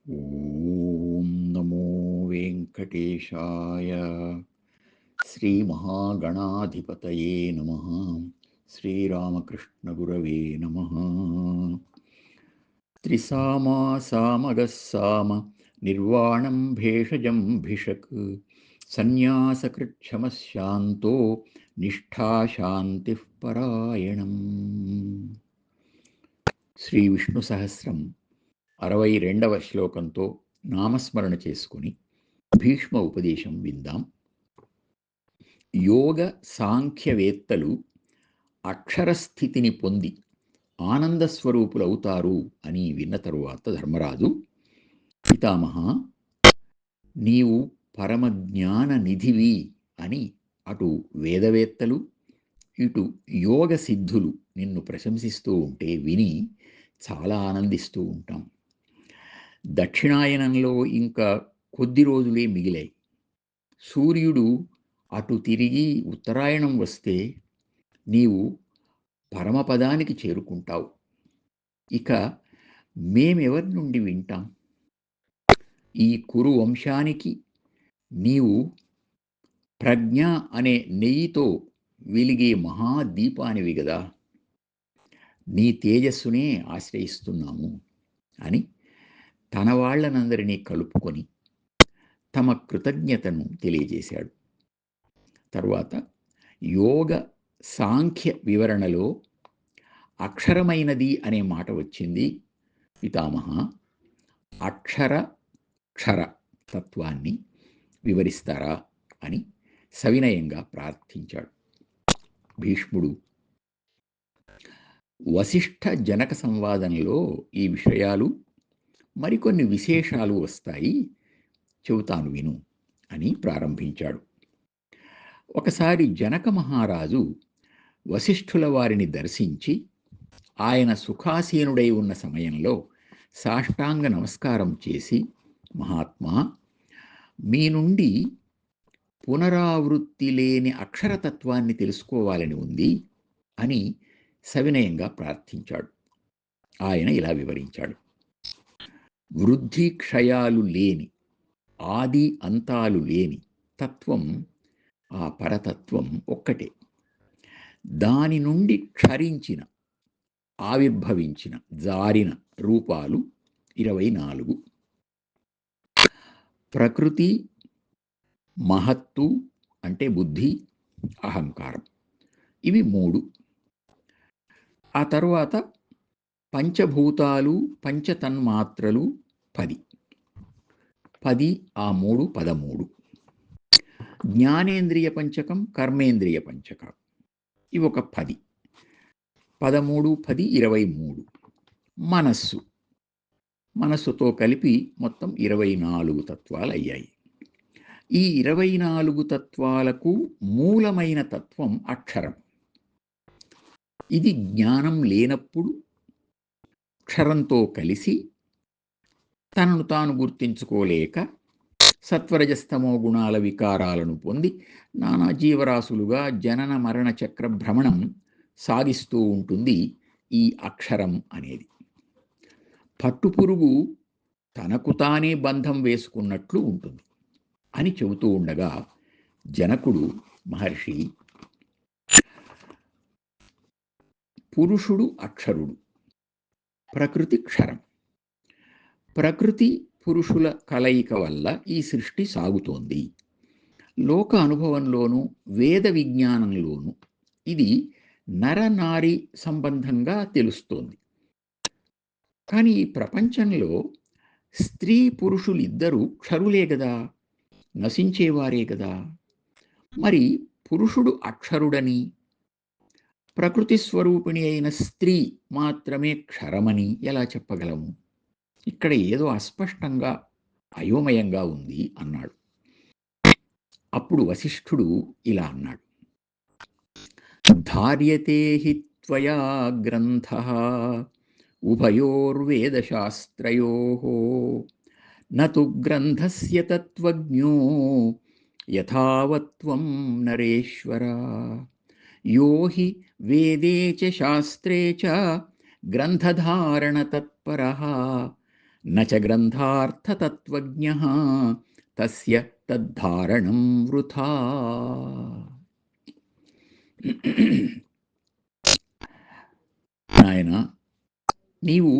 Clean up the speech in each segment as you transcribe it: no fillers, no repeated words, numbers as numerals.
ఓం నమో వెంకటేశాయ. శ్రీమహాగణాధిపతయే నమః. శ్రీరామకృష్ణగురవే నమః. త్రిసామా సామగः సామ నిర్వాణం భేషజం భిషక్ సన్యాసకృచ్ఛమశాంతో నిష్ఠాశాంతిః పరాయణం. శ్రీ విష్ణు సహస్రం 62వ శ్లోకంతో నామస్మరణ చేసుకుని భీష్మ ఉపదేశం విందాం. యోగ సాంఖ్యవేత్తలు అక్షరస్థితిని పొంది ఆనందస్వరూపులవుతారు అని విన్న తరువాత ధర్మరాజు, పితామహ, నీవు పరమజ్ఞాన నిధివి అని అటు వేదవేత్తలు ఇటు యోగ సిద్ధులు నిన్ను ప్రశంసిస్తూ ఉంటే విని చాలా ఆనందిస్తూ ఉంటాం. దక్షిణాయనంలో ఇంకా కొద్ది రోజులే మిగిలాయి. సూర్యుడు అటు తిరిగి ఉత్తరాయణం వస్తే నీవు పరమపదానికి చేరుకుంటావు. ఇక మేమెవరి నుండి వింటాం? ఈ కురు వంశానికి నీవు ప్రజ్ఞ అనే నెయ్యితో వెలిగే మహాదీపానివి గదా, నీ తేజస్సునే ఆశ్రయిస్తున్నాము అని తన వాళ్లనందరినీ కలుపుకొని తమ కృతజ్ఞతను తెలియజేశాడు. తరువాత యోగ సాంఖ్య వివరణలో అక్షరమైనది అనే మాట వచ్చింది. పితామహ, అక్షర క్షర తత్వాన్ని వివరిస్తారా అని సవినయంగా ప్రార్థించాడు. భీష్ముడు వశిష్ఠ జనక సంవాదంలో ఈ విషయాలు మరికొన్ని విశేషాలు వస్తాయి, చెబుతాను విను అని ప్రారంభించాడు. ఒకసారి జనక మహారాజు వశిష్ఠుల వారిని దర్శించి ఆయన సుఖాసీనుడై ఉన్న సమయంలో సాష్టాంగ నమస్కారం చేసి, మహాత్మా, మీ నుండి పునరావృత్తి లేని అక్షరతత్వాన్ని తెలుసుకోవాలని ఉంది అని సవినయంగా ప్రార్థించాడు. ఆయన ఇలా వివరించాడు: వృద్ధి క్షయాలు లేని, ఆది అంతాలు లేని తత్వం, ఆ పరతత్వం ఒక్కటే. దాని నుండి క్షరించిన, ఆవిర్భవించిన, జారిన రూపాలు 24. ప్రకృతి, మహత్తు అంటే బుద్ధి, అహంకారం, ఇవి 3. ఆ తరువాత పంచభూతాలు, పంచతన్మాత్రలు 10. 10 ఆ 3 13. జ్ఞానేంద్రియ పంచకం, కర్మేంద్రియ పంచకం, ఇవి ఒక 10. 13, 10, 23. మనస్సు, మనస్సుతో కలిపి మొత్తం 24 తత్వాలు అయ్యాయి. ఈ 24 తత్వాలకు మూలమైన తత్వం అక్షరం. ఇది జ్ఞానం లేనప్పుడు క్షరంతో కలిసి తనను తాను గుర్తించుకోలేక సత్వరజస్తమో గుణాల వికారాలను పొంది నానా జీవరాశులుగా జనన మరణ చక్ర భ్రమణం సాగిస్తూ ఉంటుంది ఈ అక్షరం అనేది. పట్టుపురుగు తనకు తానే బంధం వేసుకున్నట్లు ఉంటుంది అని చెబుతూ ఉండగా జనకుడు మహర్షి, పురుషుడు అక్షరుడు, ప్రకృతి క్షరం. ప్రకృతి పురుషుల కలయిక వల్ల ఈ సృష్టి సాగుతోంది. లోక అనుభవంలోనూ వేద విజ్ఞానంలోనూ ఇది నరనారి సంబంధంగా తెలుస్తోంది. కానీ ఈ ప్రపంచంలో స్త్రీ పురుషులిద్దరూ క్షరులే గదా, నశించేవారే గదా. మరి పురుషుడు అక్షరుడని, ప్రకృతి స్వరూపిణి అయిన స్త్రీ మాత్రమే క్షరమని ఎలా చెప్పగలము? ఇక్కడ ఏదో అస్పష్టంగా, అయోమయంగా ఉంది అన్నాడు. అప్పుడు వశిష్ఠుడు ఇలా అన్నాడు: ధార్యతే హి త్వయా గ్రంథః ఉభయోర్వేదశాస్త్రయోః నతు గ్రంథస్య తత్వజ్ఞో యథావత్వం నరేశ్వర యో హి వేదే చ శాస్త్రే చ గ్రంథధారణ తత్పరః న చ గ్రంథార్థతత్వజ్ఞః తస్య తద్ధారణం వృథా. నాయన, నీవు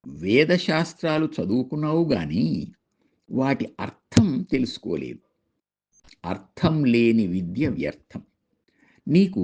వేదశాస్త్రాలు చదువుకున్నావు గాని వాటి అర్థం తెలుసుకోలేదు. అర్థం లేని విద్య వ్యర్థం. నీకు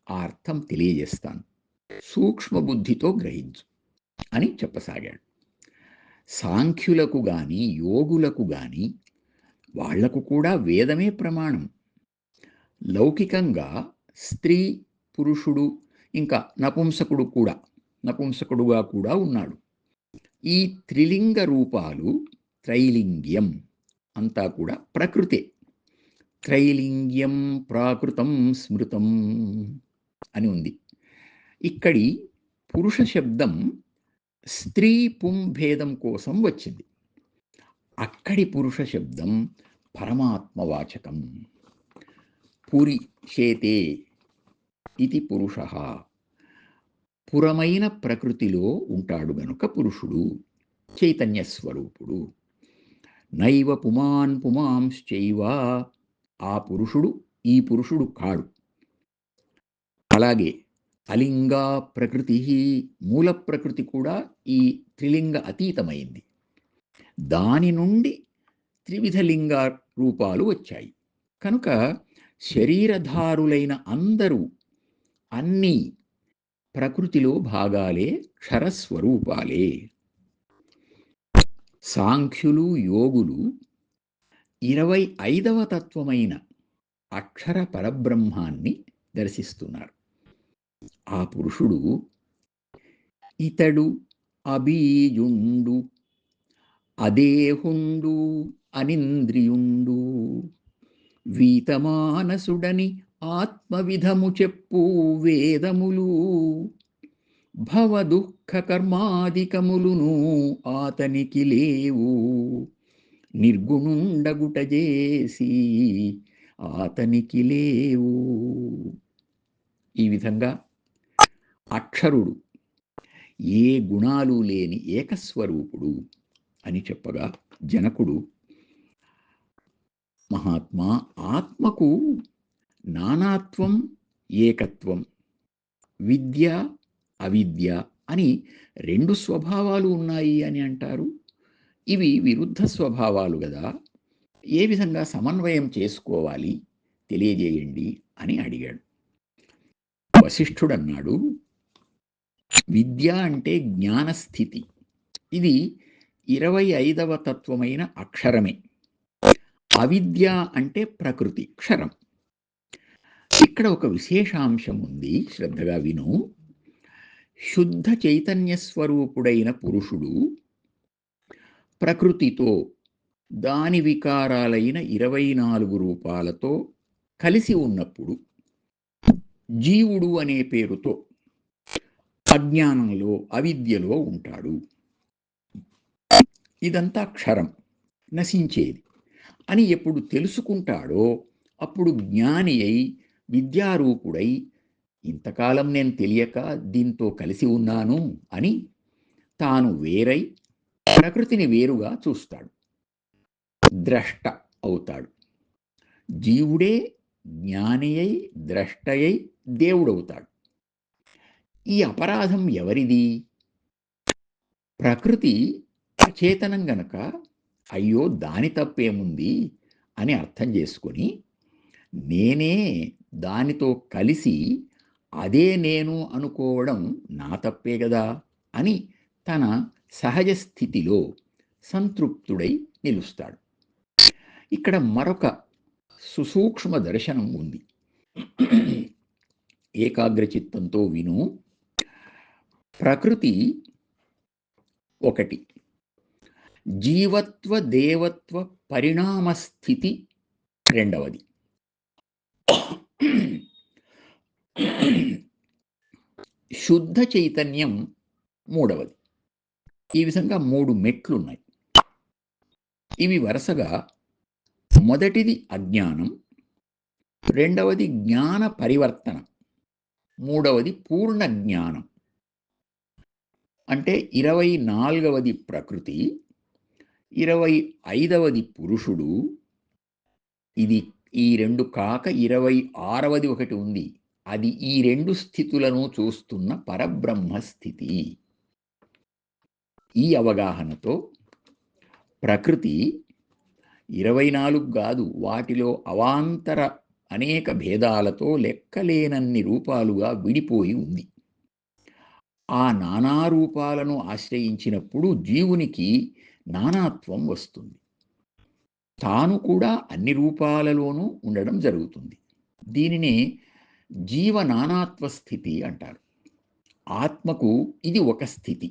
ఆ అర్థం తెలియజేస్తాను, సూక్ష్మ బుద్ధితో గ్రహించు అని చెప్పసాగాడు. సాంఖ్యులకు గాని యోగులకు గాని వాళ్లకు కూడా వేదమే ప్రమాణం. లౌకికంగా స్త్రీ, పురుషుడు, ఇంకా నపుంసకుడుగా కూడా ఉన్నాడు. ఈ త్రిలింగ రూపాలు, త్రైలింగ్యం అంతా కూడా ప్రకృతే. త్రైలింగ్యం ప్రాకృతం స్మృతం అని ఉంది. ఇక్కడి పురుష శబ్దం స్త్రీ పుం భేదం కోసం వచ్చింది. అక్కడి పురుష శబ్దం పరమాత్మవాచకం. పురిషేతే ఇది పురుష. పురమైన ప్రకృతిలో ఉంటాడు గనుక పురుషుడు, చైతన్య స్వరూపుడు. నైవ పుమాన్ పుమాంశ్చైవ, ఆ పురుషుడు ఈ పురుషుడు కాడు. అలాగే అలింగా ప్రకృతి, మూల ప్రకృతి కూడా ఈ త్రిలింగ అతీతమైంది. దాని నుండి త్రివిధ లింగ రూపాలు వచ్చాయి. కనుక శరీరధారులైన అందరూ అన్నీ ప్రకృతిలో భాగాలే, క్షరస్వరూపాలే. సాంఖ్యులు, యోగులు 25వ తత్వమైన అక్షర పరబ్రహ్మాన్ని దర్శిస్తున్నారు. ఆ పురుషుడు ఇతడు అబీజుండు, అదేహుండు, అనింద్రియుండు, వీతమానసుడని ఆత్మవిధము చెప్పు వేదములు, భవదుఃఖ కర్మాదికములును ఆతనికి లేవు, నిర్గుణుండగుట చేసి ఆతనికి లేవు. ఈ విధంగా అక్షరుడు ఏ గుణాలు లేని ఏకస్వరూపుడు అని చెప్పగా జనకుడు, మహాత్మా, ఆత్మకు నానాత్వం, ఏకత్వం, విద్య, అవిద్య అని 2 స్వభావాలు ఉన్నాయి అని అంటారు. ఇవి విరుద్ధ స్వభావాలు కదా, ఏ విధంగా సమన్వయం చేసుకోవాలి తెలియజేయండి అని అడిగాడు. వశిష్ఠుడన్నాడు, విద్య అంటే జ్ఞానస్థితి. ఇది 25వ తత్వమైన అక్షరమే. అవిద్య అంటే ప్రకృతి, క్షరం. ఇక్కడ ఒక విశేషాంశం ఉంది, శ్రద్ధగా విను. శుద్ధ చైతన్య స్వరూపుడైన పురుషుడు ప్రకృతితో, దాని వికారాలైన 24 రూపాలతో కలిసి ఉన్నప్పుడు జీవుడు అనే పేరుతో అజ్ఞానంలో, అవిద్యలో ఉంటాడు. ఇదంతా క్షరం, నశించేది అని ఎప్పుడు తెలుసుకుంటాడో అప్పుడు జ్ఞాని అయి, విద్యారూపుడై, ఇంతకాలం నేను తెలియక దీంతో కలిసి ఉన్నాను అని తాను వేరై ప్రకృతిని వేరుగా చూస్తాడు, ద్రష్ట అవుతాడు. జీవుడే జ్ఞాని అయి, ద్రష్టయై దేవుడవుతాడు. ఈ అపరాధం ఎవరిది? ప్రకృతి అచేతనం గనక అయ్యో దాని తప్పేముంది అని అర్థం చేసుకొని, నేనే దానితో కలిసి అదే నేను అనుకోవడం నా తప్పే కదా అని తన సహజ స్థితిలో సంతృప్తుడై నిలుస్తాడు. ఇక్కడ మరొక సుసూక్ష్మ దర్శనం ఉంది. ఏకాగ్రచిత్తంతో విను. ప్రకృతి ఒకటి, జీవత్వ దేవత్వ పరిణామస్థితి రెండవది, శుద్ధ చైతన్యం మూడవది. ఈ విధంగా 3 మెట్లున్నాయి. ఇవి వరుసగా మొదటిది అజ్ఞానం, రెండవది జ్ఞాన పరివర్తనం, మూడవది పూర్ణ జ్ఞానం. అంటే 24వది ప్రకృతి, 25వది పురుషుడు. ఇది ఈ 2 కాక 26వది ఒకటి ఉంది. అది ఈ 2 స్థితులను చూస్తున్న పరబ్రహ్మ స్థితి. ఈ అవగాహనతో ప్రకృతి 24 కాదు, వాటిలో అవాంతర అనేక భేదాలతో లెక్కలేనన్ని రూపాలుగా విడిపోయి ఉంది. ఆ నానా రూపాలను ఆశ్రయించినప్పుడు జీవునికి నానాత్వం వస్తుంది. తాను కూడా అన్ని రూపాలలోనూ ఉండడం జరుగుతుంది. దీనినే జీవనానాత్వ స్థితి అంటారు. ఆత్మకు ఇది ఒక స్థితి.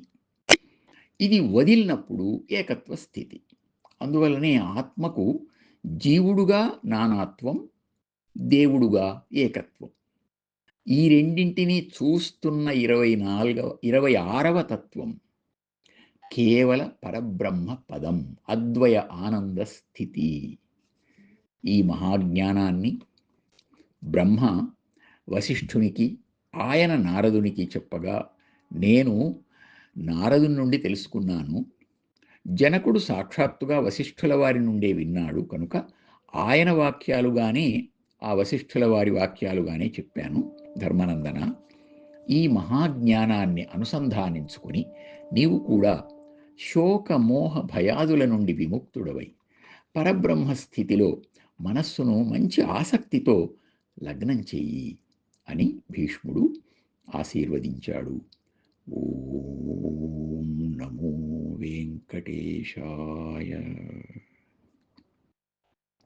ఇది వదిలినప్పుడు ఏకత్వ స్థితి. అందువల్లనే ఆత్మకు జీవుడుగా నానాత్వం, దేవుడుగా ఏకత్వం. ఈ రెండింటినీ చూస్తున్న 26వ తత్వం కేవల పరబ్రహ్మ పదం, అద్వయ ఆనంద స్థితి. ఈ మహాజ్ఞానాన్ని బ్రహ్మ వశిష్ఠునికి, ఆయన నారదునికి చెప్పగా నేను నారదుని నుండి తెలుసుకున్నాను. జనకుడు సాక్షాత్తుగా వశిష్ఠుల వారి నుండే విన్నాడు కనుక ఆయన వాక్యాలుగానే ఆ వశిష్ఠుల వారి వాక్యాలుగానే చెప్పాను. ధర్మనందన, ఈ మహాజ్ఞానాన్ని అనుసంధానించుకుని నీవు కూడా శోకమోహ భయాదుల నుండి విముక్తుడవై పరబ్రహ్మ స్థితిలో మనస్సును మంచి ఆసక్తితో లగ్నం చెయ్యి అని భీష్ముడు ఆశీర్వదించాడు. ఓం నమో వెంకటేశాయ.